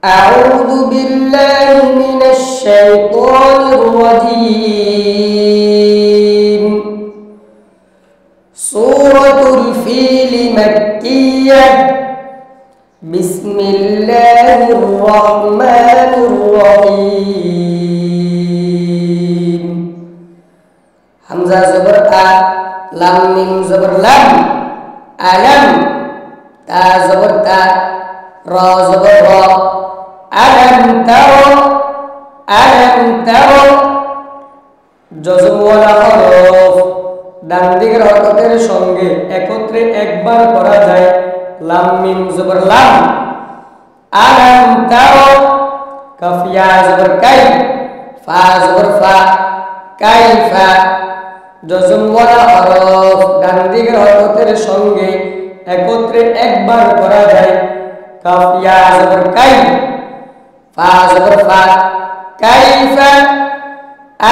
أعوذ بالله من الشيطان الرجيم. سورة الفيل مكية. بسم الله الرحمن الرحيم. حمزة زبر أ، لام ميم زبر لم، ألم، تا زبر تا، را زبر را، ألم ترى، ألم ترى। জজমওয়ালা হরফ ডান দিকের হরকতের সঙ্গে একত্রে একবার পড়া যায়। লাম মিম জবর লাম, আলাম তারা, কাফ ইয়া জবর কাই, ফা জবর ফা, কাইফা। জজমওয়ালা হরফ ডান দিকের হরকতের সঙ্গে একত্রে একবার পড়া যায়। কাফ ইয়া জবর কাই, ফা জবর ফা, কাইফা।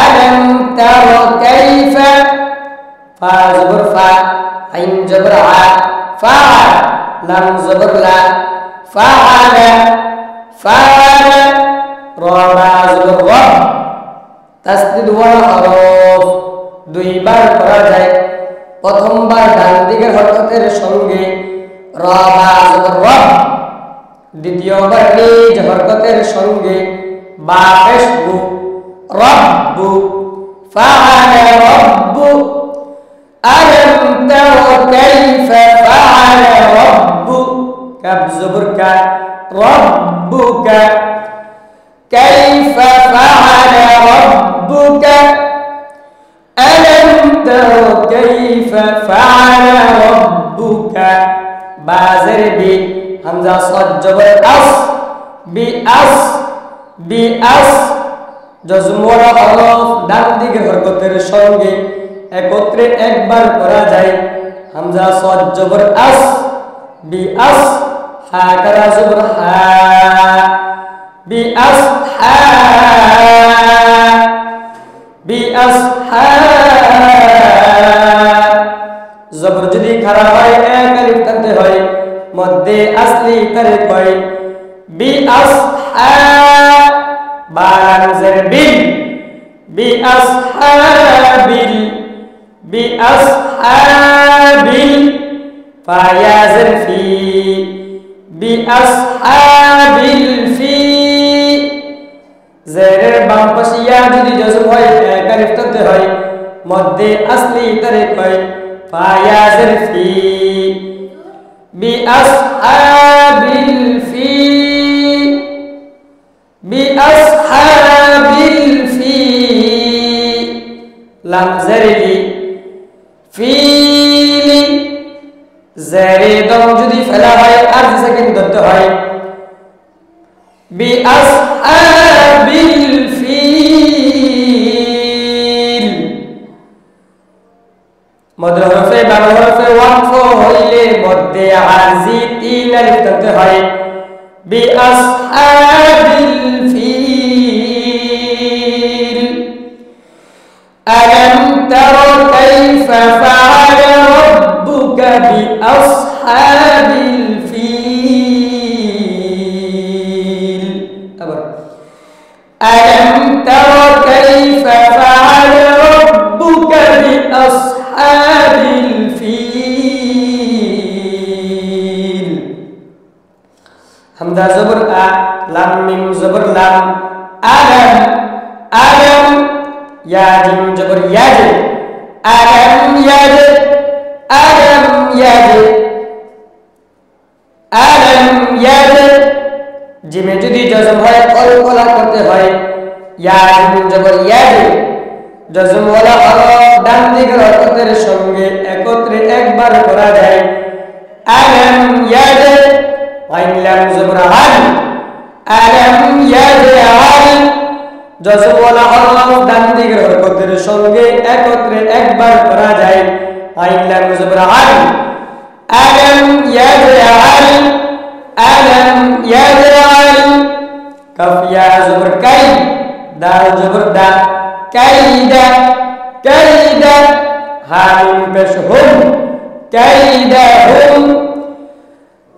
ألم تر كيف، فا زبر فا، عين زبر ع، فعل، لام زبر لا، فعل، فعل، را با زبر رب। তাসদীদ ওয়ালা হরফ দুইবার পড়া যায়। প্রথমবার ডান দিকের হরকতের সঙ্গে রা বা জবর রব, দ্বিতীয়বার নিজ হরকতের সঙ্গে বা পেশ বু, رب، فعل رب، ألم تر كيف فعل رب، كاف زبر كا، ربك، كيف فعل ربك، ألم تر كيف فعل ربك، بازر بي، همزة صاد جبر أص، بأص، بأص। জজমওয়ালা হরফ ডান দিকের হরকতের সঙ্গে একত্রে একবার পড়া যায়। হামজা সাদ জবর আস, বি আস, হা কারা জবর হা, বি আস হা, বি আস হা। জবর যদি খারাপ হয় এক আলিফ টানতে হয়, মধ্যে আসলি তারে কয় বি আস হা, বালামজের বিল, বিআসহাবিল, বিআসহাবিল। ফায়াজের ফি, বিআসহাবিল ফি। জেরের বাম পাশে ইয়া যদি জজম হয় এক আলিফ টানতে হয়, মধ্যে আসলি তারে কয় ফায়াজের ফি, বিআসহাবিল ফি, বিআসহাবিল ফি। লাম জারিলি, ফিলি। জারে দম যদি ফেলা হয় আর সেকেন্ড ধরতে হয়, বিআসহাবিল ফিল। মদ হরফে বাম হরফে ওয়াকফ হইলে মধ্যে আরজি তিন আলিফ ধরতে হয়, বিআসহাবিল ফিল। ألم تر كيف فعل ربك بأصحاب الفيل. ألم تر كيف فعل ربك بأصحاب الفيل. হামজা জবর আ, লাম মিম জবর লাম, আলম, আলম। ইয়া জিম জবর ইয়াজে, আলম ইয়াজে, আলম ইয়াজে, আলম ইয়াজে। জিমে যদি জজম হয় কলকলা করতে হয়, ইয়া জিম জবর ইয়াজে। জজমওয়ালা হরফ ডান দিকের হরকতের সঙ্গে একত্রে একবার করা যায়। আলম ইয়াজে, আইন লাম জবর আল, আলম ইয়াজে আল। জজমওয়ালা হরফ ডান দিকের হরকতের সঙ্গে একত্রে একবার করা যায়। আইন লাম জবর আল, আলম ইয়াজে আল, আলম ইয়াজে আল। কাফ ইয়া জবর কাই, দাল জবর দা, কাইদা, কাইদা। হা মিম পেশ হুম, কাইদাহুম।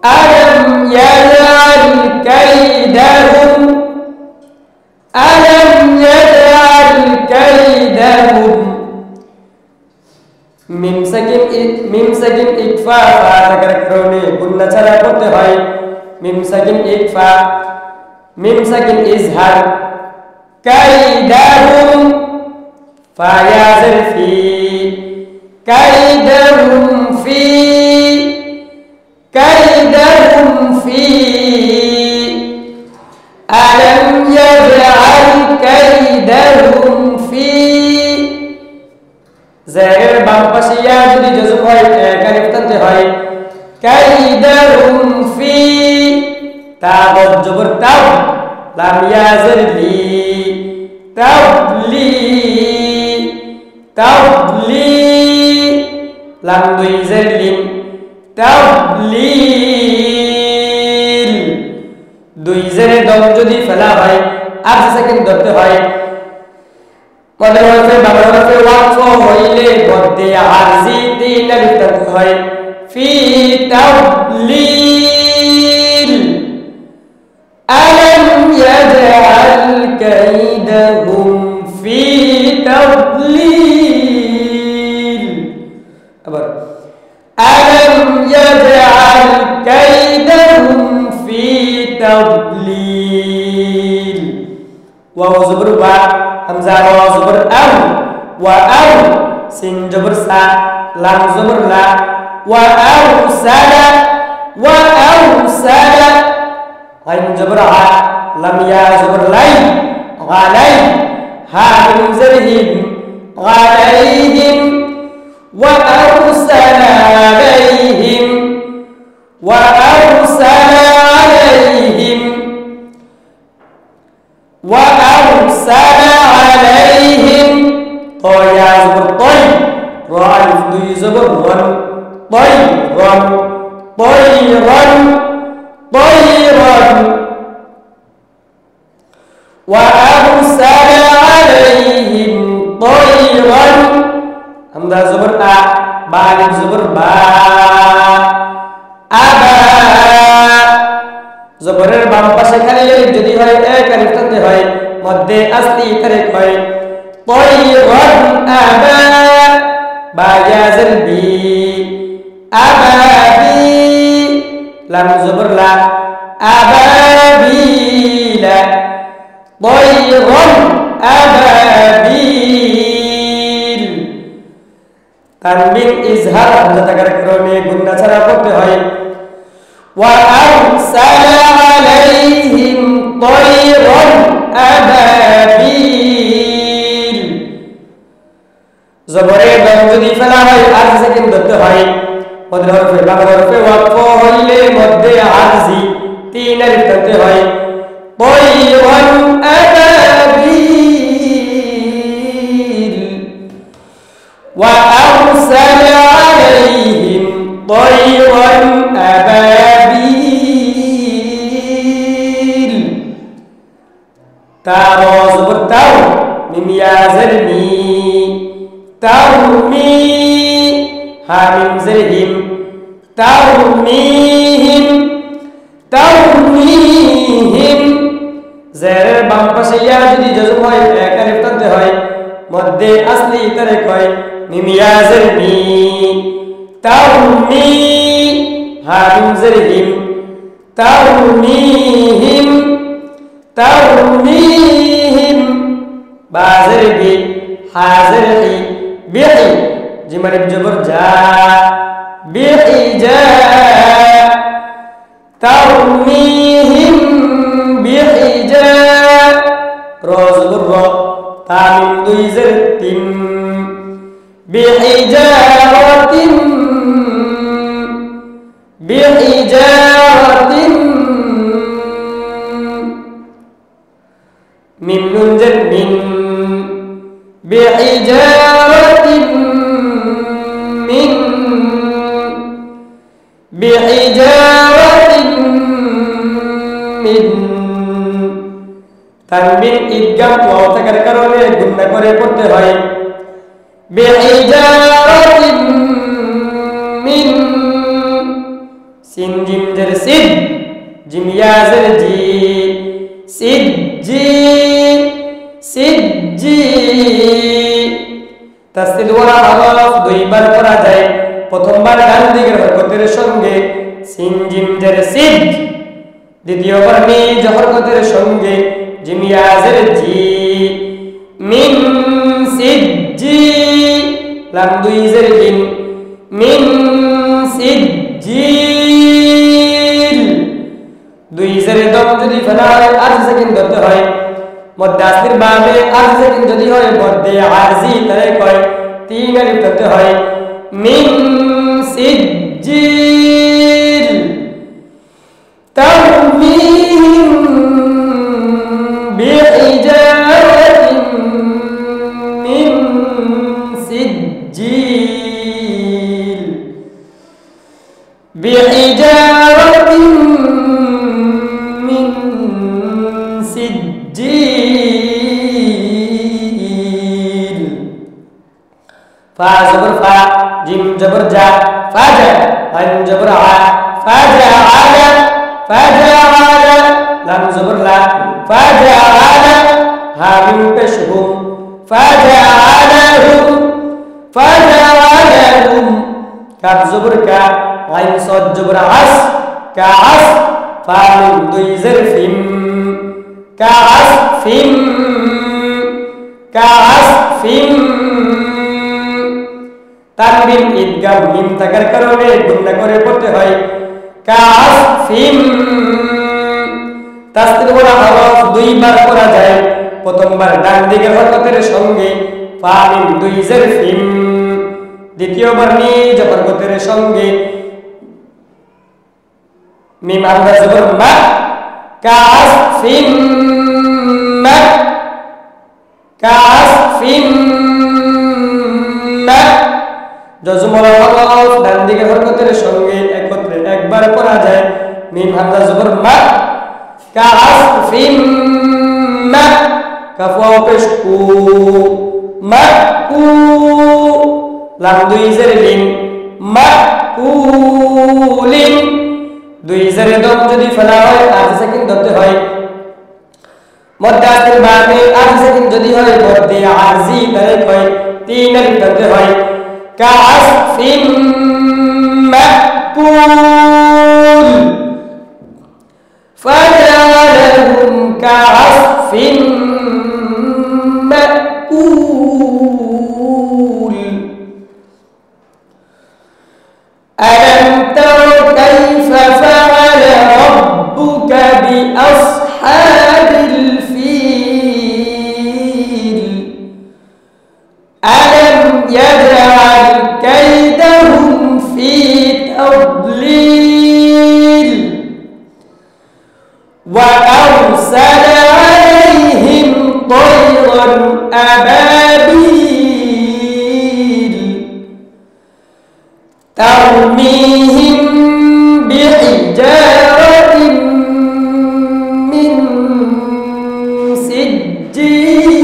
ألم يجعل كيدهم মিম সাকিন ইকফা ফা থাকার কারণে গুণনা ছাড়া করতে হয় মিম সাকিন ইকফা মিম সাকিন ইজহার কাইদাহুম ফা ইয়া জের ফি কাইদাহুম ফি কাইদাহুম ফি আলম ইয়াজআল কাইদাহুম ফি জায়ের বাম পাশে ইয়া যদি জজম হয় এখানে টানতে হয় কাইদাহুম ফি তা জবর তাও লাম ইয়াজের লি তাবলি তাবলি লাম দুই জের লিম তাবলিল দুই জেরে দম যদি ফেলা হয় 8 সেকেন্ড ধরতে হয় মদের হরফে বাংলা হরফে ওয়াকফ হইলে মধ্যে আরজি তিন আলিফ টানতে হয় ফি তাবলিল আলম ইয়াজআল কাইদাহুম ফি তাবলিল আবার আলম ইয়াজআল কাইদাহুম ফি তাবলিল ওয়াও জবর ওয়া হামজা ওয়া জবর আও ওয়া আও সিন জবর সা লাম জবর লা ওয়া আও সালা ওয়া আও সালা আইন জবর হা লাম ইয়া জবর লাই গালাই হা মিম জরহিম গালাইহিম ওয়া আরসালা আলাইহিম ওয়া আরসালা আলাইহিম ওয়া আরসালা আলাইহিম তো ইয়া জবর তাই রা আলিফ দুই জবর ওয়ান তাই রান তাইরান তাইরান ওয়া আরসালা আলাইহিম তাইরান হামজা জবর আ বা আলিফ জবর বা আবা জবরের বাম পাশে খালি আলিফ যদি হয় এক আলিফ টানতে হয় মধ্যে আসলি তারেক হয় তাইরান আবা বা ইয়াজের বি আবাবি লাম জবর লা আবাবিলা তাইরান আবাবিল তানবিন ইজহার হামজা থাকার কারণে গুণনা ছাড়া করতে হয় ওয়া আরসালা আলাইহিম তাইরান আবাবিল জবরে দম যদি ফেলা হয় 8 সেকেন্ড ধরতে হয় মদের হরফে বাংলা হরফে ওয়াকফ হইলে মধ্যে আরজি তিন আলিফ টানতে হয় তাইরান আবাবিল ওয়া আরসালা আলাইহিম তাইরান আবাবিল তা জবর তাও মিম ইয়া জের মি তারমি হা মিম জের হিম তারমিহিম তারমিহিম জেরের বাম পাশে ইয়া যদি জজম হয় এক আলিফ টানতে হয় মধ্যে আসলি তারেক হয় মিম ইয়া জের মি তারমি হা মিম জের হিম তারমিহিম তারমিহিম বা জের বি হা জের হি বিহি জিমারিব জবর জা বিহি জা তারমিহিম বিহি জা রা জবর রা তা মিম দুই জের তিম বিহিজারাতিন বিহিজারাতিন মিম নুন জের মিন বিহিজারাতিন মিন বিহিজারাতিন মিন তানবিন ইদগাম ওয়াও থাকার কারণে গুণনা করে পড়তে হয় বিহিজারাতিন মিন সিন জিম জের সিদ জিম ইয়া জের জি সিজ্জি সিজ্জি তাসদীদ ওয়ালা হরফ দুইবার পড়া যায় প্রথমবার ডান দিকের হরকতের সঙ্গে সিন জিম জের সিদ, দ্বিতীয়বার নিজ হরকতের সঙ্গে জিম ইয়া জের জি, মিন সিজ্জি, লাম দুই জের লিন, মিন সিজ্জিল, দুই জের দম যদি ফেলা হয় 8 সেকেন্ড ধরতে হয়। মধ্যে আসলির বামে 8 সেকেন্ড যদি হয় মধ্যে আরজি তাহলে কয় 3 আলিফ ধরতে হয়। মিন সিজ্জিল তারমিহিম বিহিজারাতিন মিন সিজ্জিল, বিহিজারাতিন মিন সিজ্জিল। ফা জবর ফা, জিম জবর জা, ফাজা, আইন জবর আ, ফাজা আলা, ফাজা আলা, লাম জবর লা, ফাজা আলা, হা মিম পেশ হুম, ফাজা আলাহুম, ফাজা আলাহুম, কাফ জবর কা, আইন সদ জবর আস, কাআস, ফা মিম দুই জের ফিম, কাআস ফিম, কাআস ফিম। তানবিন ইদগাম মিম থাকার কারণে গুণনা করে পড়তে হয় কাফ ফিম। তাসদীদ ওয়ালা হরফ দুইবার পড়া যায়, প্রথমবার ডান দিকের হরকতের সঙ্গে ফা মিম দুই জের ফিম, দ্বিতীয়বার নিজ হরকতের সঙ্গে মিম হামজা জবর মা, কাফ ফিম মা, কাফ ফিম মা। জজম ওয়ালা হরফ ডান দিকের হরকতের সঙ্গে একত্রে একবার পড়া যায়, মিম হামজা জবর মা, কাফ ফিম মা, কাফ ওয়াও পেশ কু, মা কু, লাম দুই জের লিন, মা কুলিন, দুই জের দম যদি ফেলা হয় 8 সেকেন্ড ধরতে হয়। মধ্যে আসলির বামে 8 সেকেন্ড যদি হয় মধ্যে আরজি তাহলে কয় 3 আলিফ ধরতে হয় কাআসফিম মাকুল, ফাজআলাহুম কাআসফিম মাকুল। ألم تر كيف فعل ربك بأصحاب الفيل ألم يجعل كيدهم في تضليل وأرسل عليهم طيرا أبابيل ترميهم بحجارة من سجيل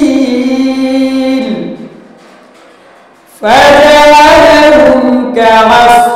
فجعلهم كعصف